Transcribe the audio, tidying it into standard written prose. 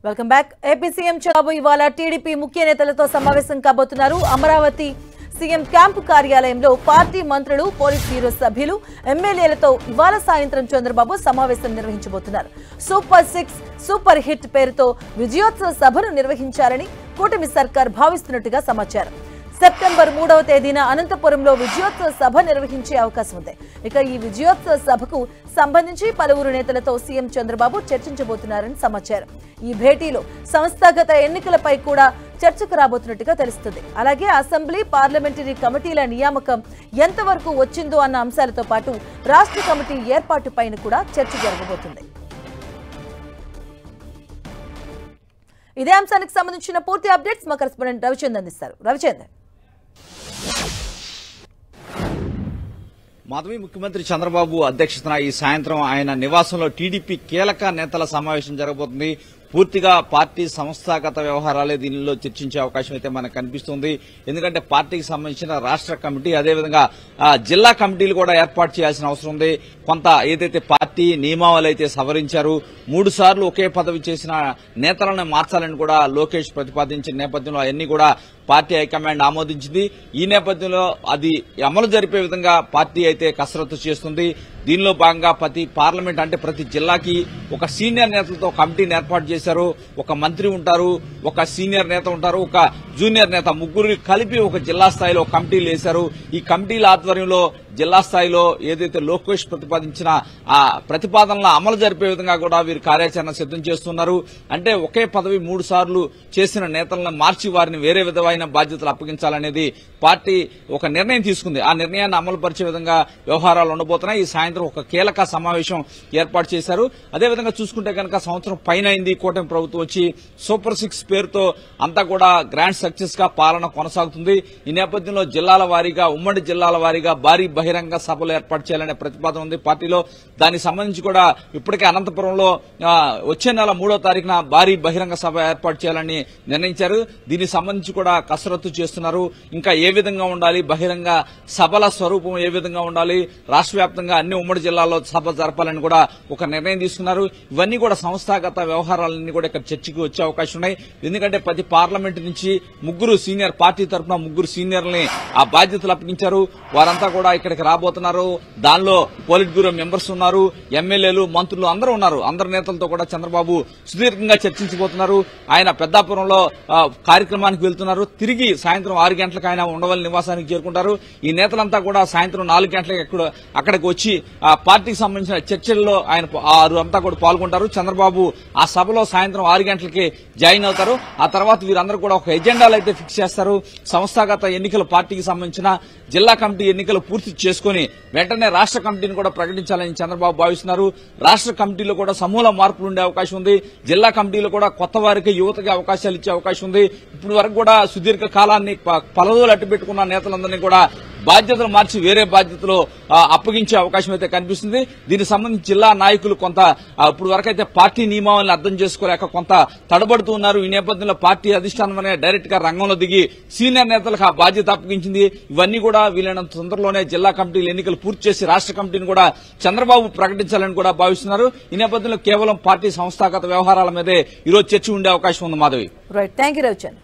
Welcome back. AP CM Chandrababu ఇవాళ TDP ముఖ్య నేతలతో సమావేశం కాబోతున్నారు. అమరావతి సీఎం క్యాంపు కార్యాలయంలో పార్టీ మంత్రులు, పోలీస్ బ్యూరో సభ్యులు, ఎమ్మెల్యేలతో ఇవాళ సాయంత్రం చంద్రబాబు సమావేశం నిర్వహించబోతున్నారు. సూపర్ 6 సూపర్ హిట్ పేరుతో విజయోత్సవ సభను నిర్వహించాలని కూటమి సర్కార్ భావిస్తున్నట్టుగా సమాచారం. సెప్టెంబర్ 3వ తేదీన అనంతపురంలో విజయోత్సవ సభ నిర్వహించే అవకాశం ఉంది. ఇక ఈ విజయోత్సవ సభకు సంబంధించి పలువురు నేతలతో సీఎం చంద్రబాబు చర్చించబోతున్నారని సమాచారం. ఈ భేటీలో సంస్థాగత ఎన్నికలపై కూడా చర్చకు రాబోతున్నట్టుగా తెలుస్తుంది. అలాగే అసెంబ్లీ, పార్లమెంటరీ కమిటీల నియామకం ఎంతవరకు వచ్చిందో అన్న అంశాలతో పాటు రాష్ట్ర కమిటీ ఏర్పాటుపైన కూడా చర్చ జరగబోతుంది. ఇదే అంశానికి సంబంధించిన పూర్తి అప్డేట్స్ మా కరెస్పాండెంట్ రవిచంద్ అందిస్తారు. రవిచంద్. మాధవి, ముఖ్యమంత్రి చంద్రబాబు అధ్యక్షతన ఈ సాయంత్రం ఆయన నివాసంలో టీడీపీ కీలక నేతల సమావేశం జరగబోతుంది. పూర్తిగా పార్టీ సంస్థాగత వ్యవహారాలే దీనిలో చర్చించే అవకాశం అయితే మనకు కనిపిస్తుంది. ఎందుకంటే పార్టీకి సంబంధించిన రాష్ట్ర కమిటీ, అదేవిధంగా జిల్లా కమిటీలు కూడా ఏర్పాటు చేయాల్సిన అవసరం ఉంది. కొంత ఏదైతే పార్టీ నియమావళి అయితే సవరించారు, 3 సార్లు ఒకే పదవి చేసిన నేతలను మార్చాలని కూడా లోకేష్ ప్రతిపాదించిన నేపథ్యంలో అవన్నీ కూడా పార్టీ హైకమాండ్ ఆమోదించింది. ఈ నేపథ్యంలో అది అమలు జరిపే విధంగా పార్టీ అయితే కసరత్తు చేస్తుంది. దీనిలో భాగంగా ప్రతి పార్లమెంట్ అంటే ప్రతి జిల్లాకి ఒక సీనియర్ నేతలతో కమిటీని ఏర్పాటు చేశారు. ఒక మంత్రి ఉంటారు, ఒక సీనియర్ నేత ఉంటారు, ఒక జూనియర్ నేత, ముగ్గురు కలిపి ఒక జిల్లా స్థాయిలో కమిటీలు వేశారు. ఈ కమిటీల ఆధ్వర్యంలో జిల్లా స్థాయిలో ఏదైతే లోకేష్ ప్రతిపాదించిన ఆ ప్రతిపాదనల అమలు జరిపే విధంగా కూడా వీరు కార్యాచరణ సిద్దం చేస్తున్నారు. అంటే ఒకే పదవి 3 సార్లు చేసిన నేతలను మార్చి వారిని వేరే విధమైన బాధ్యతలు అప్పగించాలనేది పార్టీ ఒక నిర్ణయం తీసుకుంది. ఆ నిర్ణయాన్ని అమలు పరిచే విధంగా వ్యవహారాలు ఉండబోతున్నాయి. ఈ సాయంత్రం ఒక కీలక సమావేశం ఏర్పాటు చేశారు. అదేవిధంగా చూసుకుంటే కనుక సంవత్సరం పైన అయింది కూటమి ప్రభుత్వం వచ్చి. సూపర్ 6 పేరుతో అంతా కూడా గ్రాండ్ సక్సెస్ గా పాలన కొనసాగుతుంది. ఈ నేపథ్యంలో జిల్లాల వారీగా, ఉమ్మడి జిల్లాల వారీగా భారీ బహిరంగ సభలు ఏర్పాటు చేయాలనే ప్రతిపాదన ఉంది పార్టీలో. దానికి సంబంధించి కూడా ఇప్పటికే అనంతపురంలో వచ్చే నెల 3వ తారీఖున భారీ బహిరంగ సభ ఏర్పాటు చేయాలని నిర్ణయించారు. దీనికి సంబంధించి కూడా కసరత్తు చేస్తున్నారు. ఇంకా ఏ విధంగా ఉండాలి, బహిరంగ సభల స్వరూపం ఏ విధంగా ఉండాలి, రాష్ట్ర వ్యాప్తంగా అన్ని ఉమ్మడి జిల్లాల్లో సభ జరపాలని కూడా ఒక నిర్ణయం తీసుకున్నారు. ఇవన్నీ కూడా సంస్థాగత వ్యవహారాలన్నీ కూడా ఇక్కడ చర్చకు వచ్చే అవకాశం ఉన్నాయి. ఎందుకంటే ప్రతి పార్లమెంట్ నుంచి 3 సీనియర్, పార్టీ తరఫున 3 సీనియర్లని ఆ బాధ్యతలు అప్పగించారు. వారంతా కూడా ఇక్కడికి రాబోతున్నారు. దానిలో పోలిట్ బ్యూరో మెంబర్స్ ఉన్నారు, ఎమ్మెల్యేలు, మంత్రులు అందరూ ఉన్నారు. అందరి నేతలతో కూడా చంద్రబాబు సుదీర్ఘంగా చర్చించబోతున్నారు. ఆయన పెద్దాపురంలో కార్యక్రమానికి వెళ్తున్నారు. తిరిగి సాయంత్రం 6 గంటలకు ఆయన ఉండవల్లి నివాసానికి చేరుకుంటారు. ఈ నేతలంతా కూడా సాయంత్రం 4 గంటలకు అక్కడికి వచ్చి పార్టీకి సంబంధించిన చర్చల్లో ఆయన అంతా కూడా పాల్గొంటారు. చంద్రబాబు ఆ సభలో సాయంత్రం 6 గంటలకి జాయిన్ అవుతారు. ఆ తర్వాత వీరందరూ కూడా ఒక ఎజెండాలు అయితే ఫిక్స్ చేస్తారు. సంస్థాగత ఎన్నికలు, పార్టీకి సంబంధించిన జిల్లా కమిటీ ఎన్నికలు పూర్తి చేసుకుని వెంటనే రాష్ట్ర కమిటీని కూడా ప్రకటించాలని చంద్రబాబు భావిస్తున్నారు. రాష్ట్ర కమిటీలో కూడా సమూల మార్పులు ఉండే అవకాశం ఉంది. జిల్లా కమిటీలో కూడా కొత్త వారికి, యువతకి అవకాశాలు ఇచ్చే అవకాశం ఉంది. ఇప్పటి వరకు కూడా సుదీర్ఘ కాలాన్ని పలదోలు అట్టుపెట్టుకున్న నేతలందరినీ కూడా బాధ్యతలు మార్చి వేరే బాధ్యతలు అప్పగించే అవకాశం అయితే కనిపిస్తుంది. దీనికి సంబంధించి జిల్లా నాయకులు కొంత ఇప్పుడు వరకైతే పార్టీ నియమావళిని అర్థం చేసుకోలేక కొంత తడబడుతూ ఉన్నారు. ఈ నేపథ్యంలో పార్టీ అధిష్టానమే డైరెక్ట్ గా రంగంలో దిగి సీనియర్ నేతలకు ఆ బాధ్యత అప్పగించింది. ఇవన్నీ కూడా వీలైనంత తొందరలోనే జిల్లా కమిటీల ఎన్నికలు పూర్తి చేసి రాష్ట్ర కమిటీని కూడా చంద్రబాబు ప్రకటించాలని కూడా భావిస్తున్నారు. ఈ నేపథ్యంలో కేవలం పార్టీ సంస్థాగత వ్యవహారాల మీదే ఈరోజు చర్చ ఉండే అవకాశం ఉంది. మాధవి. Right, thank you Ravichand.